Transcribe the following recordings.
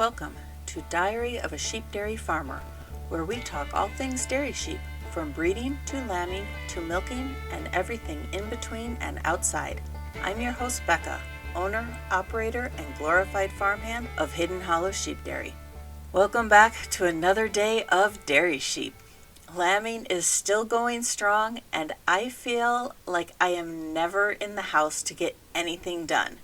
Welcome to Diary of a Sheep Dairy Farmer, where we talk all things dairy sheep, from breeding to lambing to milking and everything in between and outside. I'm your host Becca, owner, operator, and glorified farmhand of Hidden Hollow Sheep Dairy. Welcome back to another day of dairy sheep. Lambing is still going strong, and I feel like I am never in the house to get anything done.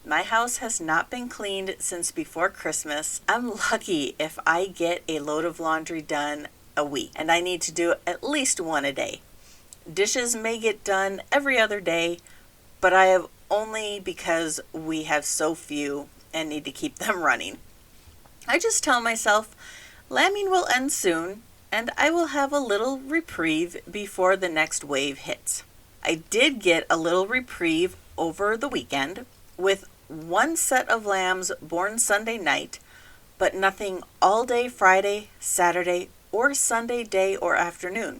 My house has not been cleaned since before Christmas. I'm lucky if I get a load of laundry done a week, and I need to do at least one a day. Dishes may get done every other day, but I have only because we have so few and need to keep them running. I just tell myself, lambing will end soon, and I will have a little reprieve before the next wave hits. I did get a little reprieve over the weekend with one set of lambs born Sunday night, but nothing all day Friday, Saturday, or Sunday day or afternoon.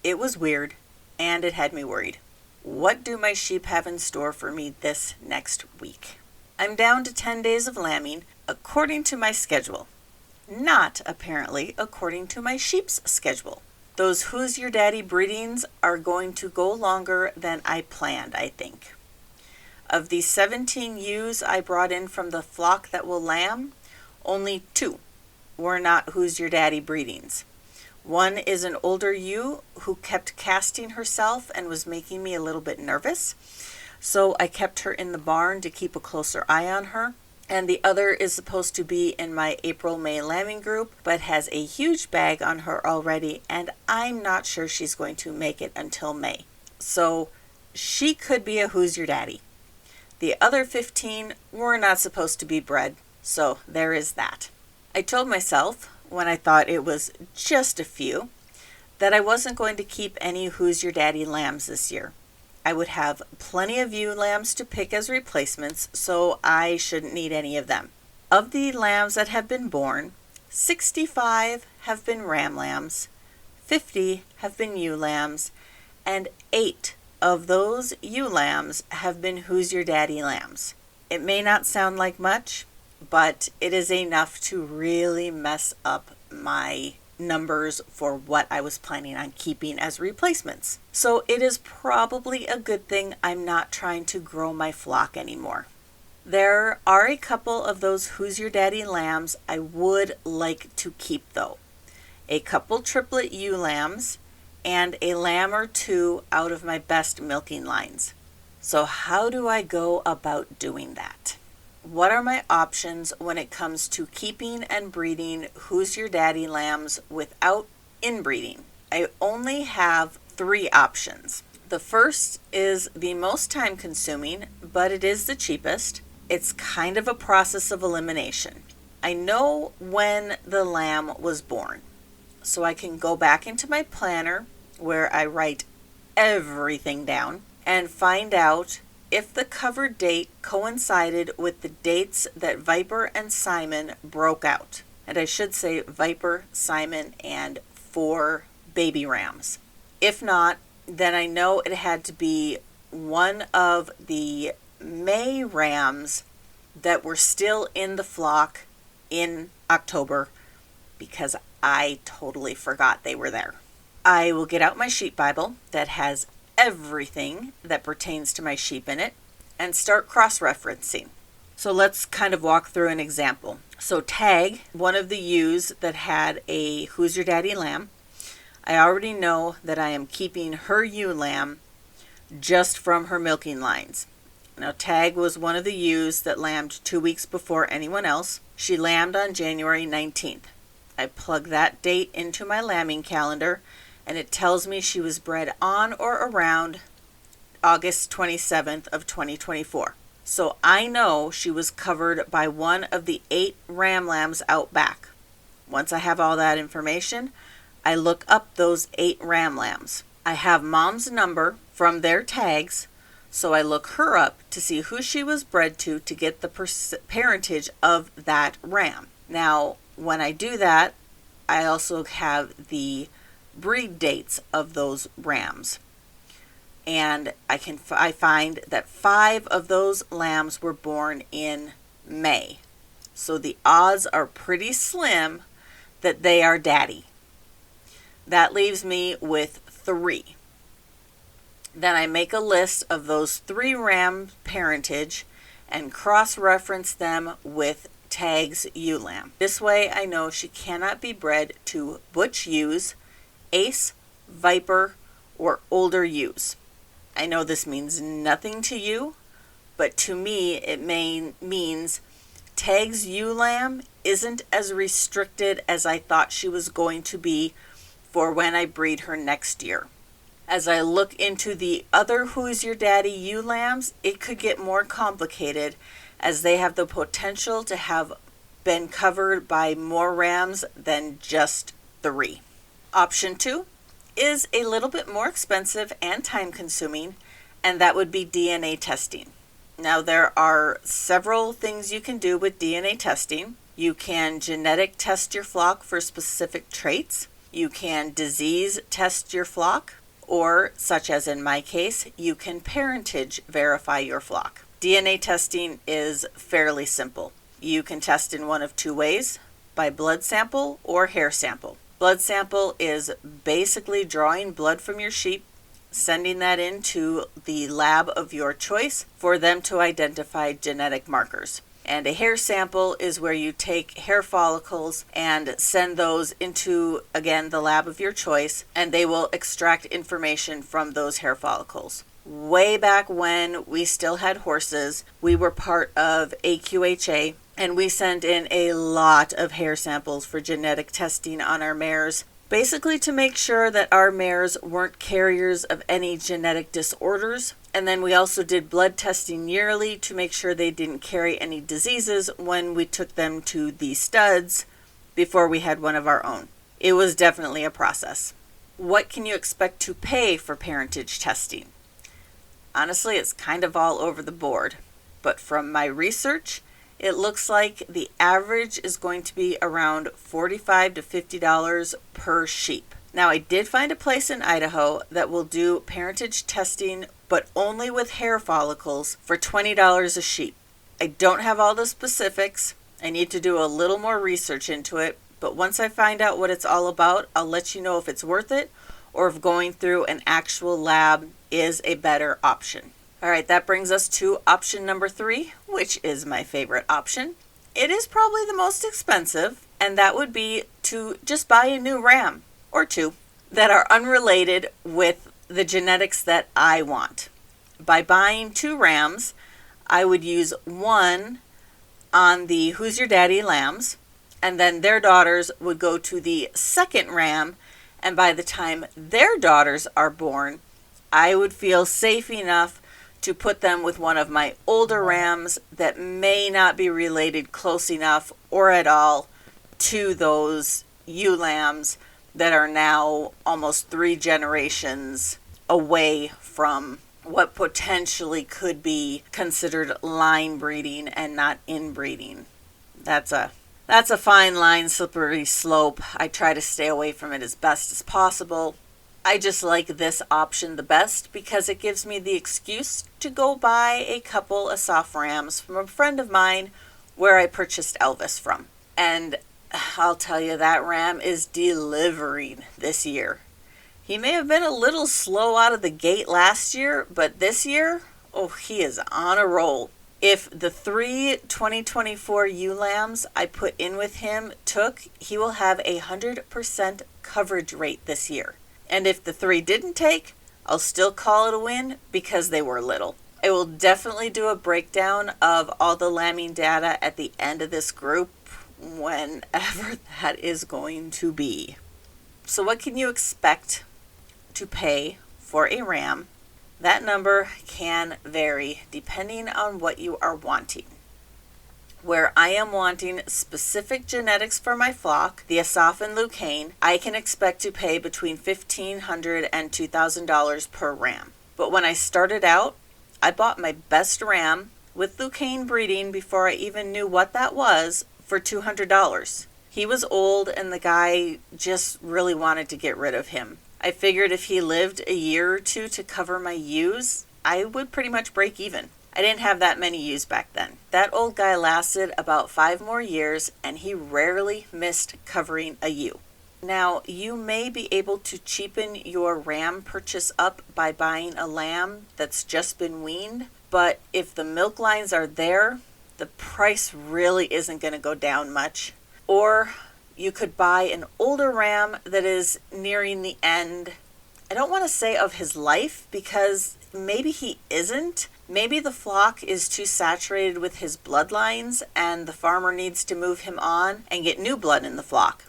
It was weird, and it had me worried. What do my sheep have in store for me this next week? I'm down to 10 days of lambing according to my schedule. Not, apparently, according to my sheep's schedule. Those Who's Your Daddy breedings are going to go longer than I planned, I think. Of the 17 ewes I brought in from the flock that will lamb, only 2 were not Who's Your Daddy breedings. One is an older ewe who kept casting herself and was making me a little bit nervous, so I kept her in the barn to keep a closer eye on her. And the other is supposed to be in my April-May lambing group, but has a huge bag on her already, and I'm not sure she's going to make it until May. So she could be a Who's Your Daddy. The other 15 were not supposed to be bred, so there is that. I told myself, when I thought it was just a few, that I wasn't going to keep any Who's Your Daddy lambs this year. I would have plenty of ewe lambs to pick as replacements, so I shouldn't need any of them. Of the lambs that have been born, 65 have been ram lambs, 50 have been ewe lambs, and 8 of those ewe lambs have been Who's Your Daddy lambs. It may not sound like much, but it is enough to really mess up my numbers for what I was planning on keeping as replacements. So it is probably a good thing I'm not trying to grow my flock anymore. There are a couple of those Who's Your Daddy lambs I would like to keep though. A couple triplet ewe lambs and a lamb or 2 out of my best milking lines. So how do I go about doing that? What are my options when it comes to keeping and breeding Who's Your Daddy lambs without inbreeding? I only have 3 options. The first is the most time consuming, but it is the cheapest. It's kind of a process of elimination. I know when the lamb was born, so I can go back into my planner where I write everything down and find out if the cover date coincided with the dates that Viper and Simon broke out. And I should say Viper, Simon, and 4 baby rams. If not, then I know it had to be one of the May rams that were still in the flock in October, because I totally forgot they were there. I will get out my sheep Bible that has everything that pertains to my sheep in it and start cross-referencing. So let's kind of walk through an example. So Tag, one of the ewes that had a Who's Your Daddy lamb, I already know that I am keeping her ewe lamb just from her milking lines. Now Tag was one of the ewes that lambed 2 weeks before anyone else. She lambed on January 19th. I plug that date into my lambing calendar, and it tells me she was bred on or around August 27th of 2024. So I know she was covered by one of the 8 ram lambs out back. Once I have all that information, I look up those 8 ram lambs. I have mom's number from their tags, so I look her up to see who she was bred to get the parentage of that ram. Now, when I do that, I also have the breed dates of those rams, and I find that 5 of those lambs were born in May. so the odds are pretty slim that they are daddy. That leaves me with 3. Then I make a list of those 3 ram parentage and cross-reference them with Tag's ewe lamb. This way I know she cannot be bred to butch ewes, ace, viper, or older ewes. I know this means nothing to you, but to me it means Tag's ewe lamb isn't as restricted as I thought she was going to be for when I breed her next year. As I look into the other Who's Your Daddy ewe lambs, it could get more complicated as they have the potential to have been covered by more rams than just 3. Option 2 is a little bit more expensive and time consuming, and that would be DNA testing. Now, there are several things you can do with DNA testing. You can genetic test your flock for specific traits. You can disease test your flock, or, such as in my case, you can parentage verify your flock. DNA testing is fairly simple. You can test in one of 2 ways, by blood sample or hair sample. Blood sample is basically drawing blood from your sheep, sending that into the lab of your choice for them to identify genetic markers. And a hair sample is where you take hair follicles and send those into, again, the lab of your choice, and they will extract information from those hair follicles. Way back when we still had horses, we were part of AQHA, and we sent in a lot of hair samples for genetic testing on our mares, basically to make sure that our mares weren't carriers of any genetic disorders. And then we also did blood testing yearly to make sure they didn't carry any diseases when we took them to the studs before we had one of our own. It was definitely a process. What can you expect to pay for parentage testing? Honestly, it's kind of all over the board, but from my research, it looks like the average is going to be around $45 to $50 per sheep. Now, I did find a place in Idaho that will do parentage testing, but only with hair follicles for $20 a sheep. I don't have all the specifics. I need to do a little more research into it, but once I find out what it's all about, I'll let you know if it's worth it or if going through an actual lab is a better option. All right, that brings us to option number 3, which is my favorite option. It is probably the most expensive, and that would be to just buy a new ram or 2 that are unrelated with the genetics that I want. By buying 2 rams, I would use 1 on the Who's Your Daddy lambs, and then their daughters would go to the second ram, and by the time their daughters are born, I would feel safe enough to put them with one of my older rams that may not be related close enough or at all to those ewe lambs that are now almost 3 generations away from what potentially could be considered line breeding and not inbreeding. That's a fine line, slippery slope. I try to stay away from it as best as possible. I just like this option the best because it gives me the excuse to go buy a couple of soft rams from a friend of mine where I purchased Elvis from. And I'll tell you, that ram is delivering this year. He may have been a little slow out of the gate last year, but this year, he is on a roll. If the 3 2024 ewe lambs I put in with him took, he will have a 100% coverage rate this year. And if the 3 didn't take, I'll still call it a win because they were little. I will definitely do a breakdown of all the lambing data at the end of this group, whenever that is going to be. So what can you expect to pay for a ram? That number can vary depending on what you are wanting. Where I am wanting specific genetics for my flock, the Asaf and Lucane, I can expect to pay between $1,500 and $2,000 per ram. But when I started out, I bought my best ram with Lucane breeding before I even knew what that was for $200. He was old and the guy just really wanted to get rid of him. I figured if he lived a year or 2 to cover my ewes, I would pretty much break even. I didn't have that many ewes back then. That old guy lasted about 5 more years, and he rarely missed covering a ewe. Now, you may be able to cheapen your ram purchase up by buying a lamb that's just been weaned, but if the milk lines are there, the price really isn't going to go down much. Or you could buy an older ram that is nearing the end. I don't want to say of his life, because maybe he isn't. Maybe the flock is too saturated with his bloodlines and the farmer needs to move him on and get new blood in the flock.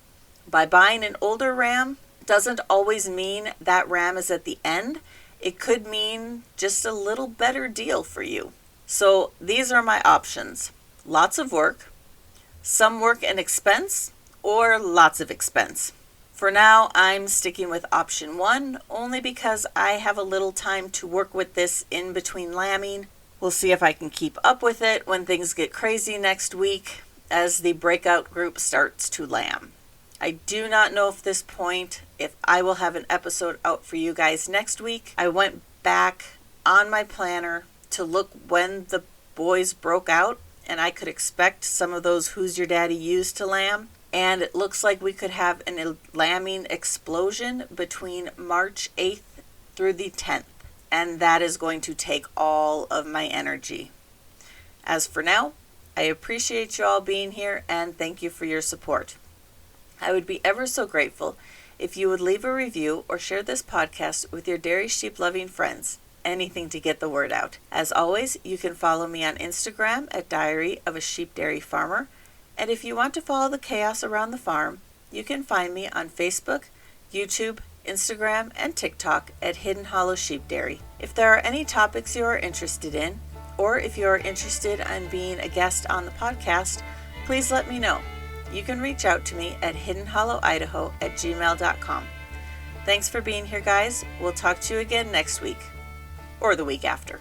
By buying an older ram doesn't always mean that ram is at the end. It could mean just a little better deal for you. So these are my options. Lots of work, some work and expense, or lots of expense. For now, I'm sticking with option 1, only because I have a little time to work with this in between lambing. We'll see if I can keep up with it when things get crazy next week as the breakout group starts to lamb. I do not know at this point if I will have an episode out for you guys next week. I went back on my planner to look when the boys broke out, and I could expect some of those Who's Your Daddy ewes to lamb. And it looks like we could have a lambing explosion between March 8th through the 10th. And that is going to take all of my energy. As for now, I appreciate you all being here and thank you for your support. I would be ever so grateful if you would leave a review or share this podcast with your dairy sheep loving friends. Anything to get the word out. As always, you can follow me on Instagram at Diary of a Sheep Dairy Farmer. And if you want to follow the chaos around the farm, you can find me on Facebook, YouTube, Instagram, and TikTok at Hidden Hollow Sheep Dairy. If there are any topics you are interested in, or if you are interested in being a guest on the podcast, please let me know. You can reach out to me at hiddenhollowidaho@gmail.com. Thanks for being here, guys. We'll talk to you again next week, or the week after.